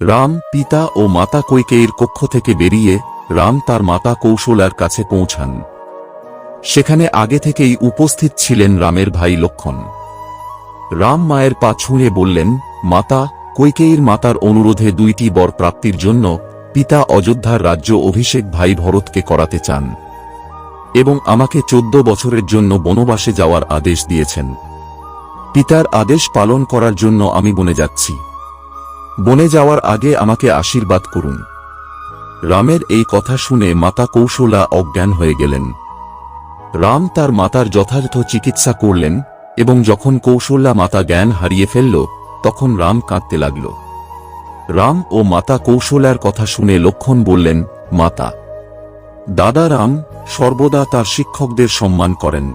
রাম, পিতা ও মাতা কৈকেয়ীর কক্ষ থেকে বেরিয়ে রাম তার মাতা কৌশলার কাছে পৌঁছান। সেখানে আগে থেকেই উপস্থিত ছিলেন রামের ভাই লক্ষ্মণ। রাম মায়ের পা ছুঁয়ে বললেন, মাতা, কৈকেয়ীর মাতার অনুরোধে 2টি বর প্রাপ্তির জন্য পিতা অযোধ্যার রাজ্য অভিষেক ভাই ভরতকে করাতে চান এবং আমাকে 14 বছরের জন্য বনবাসে যাওয়ার আদেশ দিয়েছেন। পিতার আদেশ পালন করার জন্য আমি বনে যাচ্ছি। বনে যাওয়ার আগে আমাকে আশীর্বাদ করুন। রামের এই কথা শুনে মাতা কৌশলা অজ্ঞান হয়ে গেলেন। রাম তার মাতার যথাযথ চিকিৎসা করলেন এবং যখন কৌশলা মাতা জ্ঞান হারিয়ে ফেলল তখন রাম কাঁদতে লাগল। রাম ও মাতা কৌশলার কথা শুনে লক্ষ্মণ বললেন, মাতা, দাদা রাম সর্বদা তার শিক্ষকদের সম্মান করেন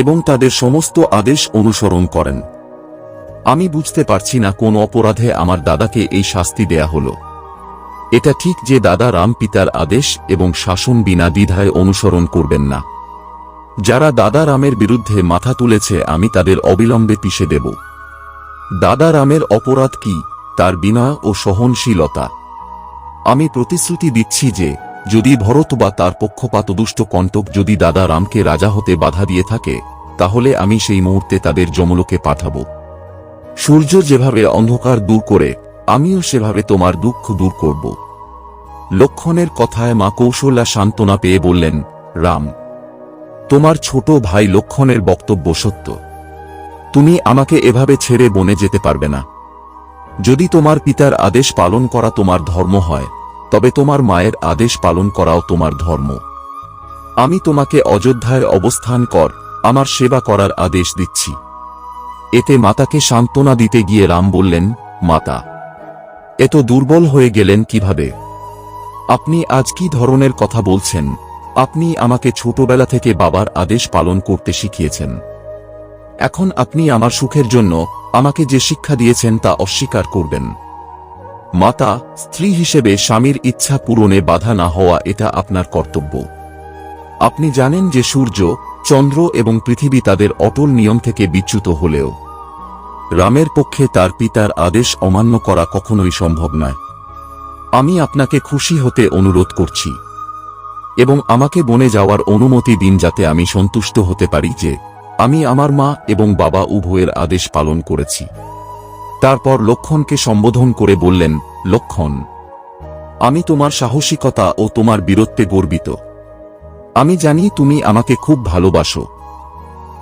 এবং তাদের সমস্ত আদেশ অনুসরণ করেন। আমি বুঝতে পারছি না কোন অপরাধে আমার দাদাকে এই শাস্তি দেয়া হলো। এটা ঠিক যে দাদা রাম পিতার আদেশ এবং শাসন বিনা দ্বিধায় অনুসরণ করবেন না। যারা দাদা রামের বিরুদ্ধে মাথা তুলেছে আমি তাদের অবিলম্বে পিষে দেব। দাদা রামের অপরাধ কি? তার বিনয় ও সহনশীলতা। আমি প্রতিশ্রুতি দিচ্ছি যে যদি ভরত বা তার পক্ষপাতদুষ্ট কণ্টক যদি দাদা রামকে রাজা হতে বাধা দিয়ে থাকে তাহলে আমি সেই মুহূর্তে তাদের যমলোকে পাঠাব। সূর্য যেভাবে অন্ধকার দূর করে আমিও সেভাবে তোমার দুঃখ দূর করব। লক্ষ্মণের কথায় মা কৌশলা সান্ত্বনা পেয়ে বললেন, রাম, তোমার ছোট ভাই লক্ষ্মণের বক্তব্য সত্য। তুমি আমাকে এভাবে ছেড়ে বনে যেতে পারবে না। যদি তোমার পিতার আদেশ পালন করা তোমার ধর্ম হয় তবে তোমার মায়ের আদেশ পালন করাও তোমার ধর্ম। আমি তোমাকে অযোধ্যায় অবস্থান কর আমার সেবা করার আদেশ দিচ্ছি। এতে মাতাকে সান্ত্বনা দিতে গিয়ে রাম বললেন, মাতা, এত দুর্বল হয়ে গেলেন কিভাবে? আপনি আজ কি ধরনের কথা বলছেন? আপনি আমাকে ছোটবেলা থেকে বাবার আদেশ পালন করতে শিখিয়েছেন। এখন আপনি আমার সুখের জন্য আমাকে যে শিক্ষা দিয়েছেন তা অস্বীকার করবেন? মাতা, স্ত্রী হিসেবে স্বামীর ইচ্ছা পূরণে বাধা না হওয়া এটা আপনার কর্তব্য। আপনি জানেন যে সূর্য, চন্দ্র এবং পৃথিবী তাদের অটল নিয়ম থেকে বিচ্যুত হলেও রামের পক্ষে তার পিতার আদেশ অমান্য করা কখনোই সম্ভব নয়। আমি আপনাকে খুশি হতে অনুরোধ করছি এবং আমাকে বনে যাওয়ার অনুমতি দিন যাতে আমি সন্তুষ্ট হতে পারি যে আমি আমার মা এবং বাবা উভয়ের আদেশ পালন করেছি। তারপর লক্ষ্মণকে সম্বোধন করে বললেন, লক্ষ্মণ, আমি তোমার সাহসিকতা ও তোমার বীরত্বে গর্বিত। আমি জানি তুমি আমাকে খুব ভালোবাসো,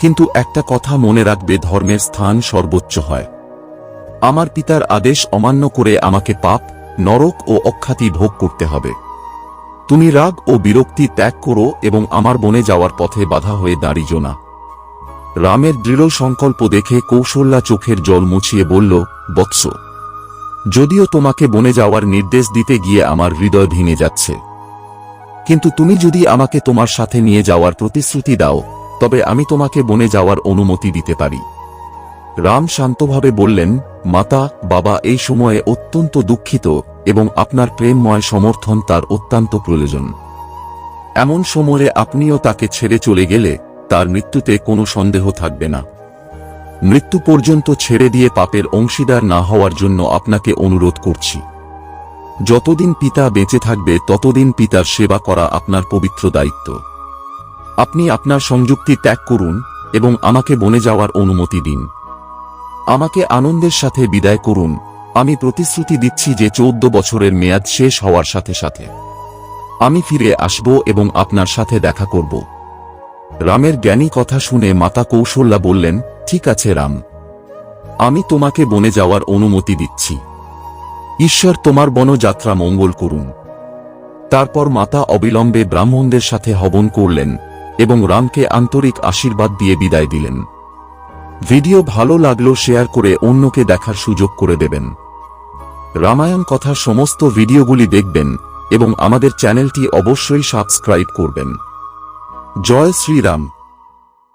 কিন্তু একটা কথা মনে রাখবে, ধর্মের স্থান সর্বোচ্চ হয়। আমার পিতার আদেশ অমান্য করে আমাকে পাপ, নরক ও অখ্যাতি ভোগ করতে হবে। তুমি রাগ ও বিরক্তি ত্যাগ করো এবং আমার বনে যাওয়ার পথে বাধা হয়ে দাঁড়িও না। রামের দৃঢ় সংকল্প দেখে কৌশল্যা চোখের জল মুছিয়ে বলল, বৎস, যদিও তোমাকে বনে যাওয়ার নির্দেশ দিতে গিয়ে আমার হৃদয় ভেঙে যাচ্ছে, কিন্তু তুমি যদি আমাকে তোমার সাথে নিয়ে যাওয়ার প্রতিশ্রুতি দাও তবে আমি তোমাকে বনে যাওয়ার অনুমতি দিতে পারি। রাম শান্তভাবে বললেন, মাতা, বাবা এই সময়ে অত্যন্ত দুঃখিত এবং আপনার প্রেমময় সমর্থন তার অত্যন্ত প্রয়োজন। এমন সময়ে আপনিও তাকে ছেড়ে চলে গেলে তার মৃত্যুতে কোনো সন্দেহ থাকবে না। মৃত্যু পর্যন্ত ছেড়ে দিয়ে পাপের অংশীদার না হওয়ার জন্য আপনাকে অনুরোধ করছি। যতদিন পিতা বেঁচে থাকবে ততদিন পিতার সেবা করা আপনার পবিত্র দায়িত্ব। আপনি আপনার সংযুক্তি ত্যাগ করুন এবং আমাকে বনে যাওয়ার অনুমতি দিন। আমাকে আনন্দের সাথে বিদায় করুন। আমি প্রতিশ্রুতি দিচ্ছি যে 14 বছরের মেয়াদ শেষ হওয়ার সাথে সাথে আমি ফিরে আসব এবং আপনার সাথে দেখা করব। রামের জ্ঞানী কথা শুনে মাতা কৌশল্যা বললেন, ঠিক আছে রাম, আমি তোমাকে বনে যাওয়ার অনুমতি দিচ্ছি। ঈশ্বর তোমার বনযাত্রা মঙ্গল করুন। তারপর মাতা অবিলম্বে ব্রাহ্মণদের সাথে হবন করলেন এবং রামকে আন্তরিক আশীর্বাদ দিয়ে বিদায় দিলেন। ভিডিও ভালো লাগলো শেয়ার করে অন্যকে দেখার সুযোগ করে দেবেন। রামায়ণ কথার সমস্ত ভিডিওগুলি দেখবেন এবং আমাদের চ্যানেলটি অবশ্যই সাবস্ক্রাইব করবেন। জয় শ্রীরাম।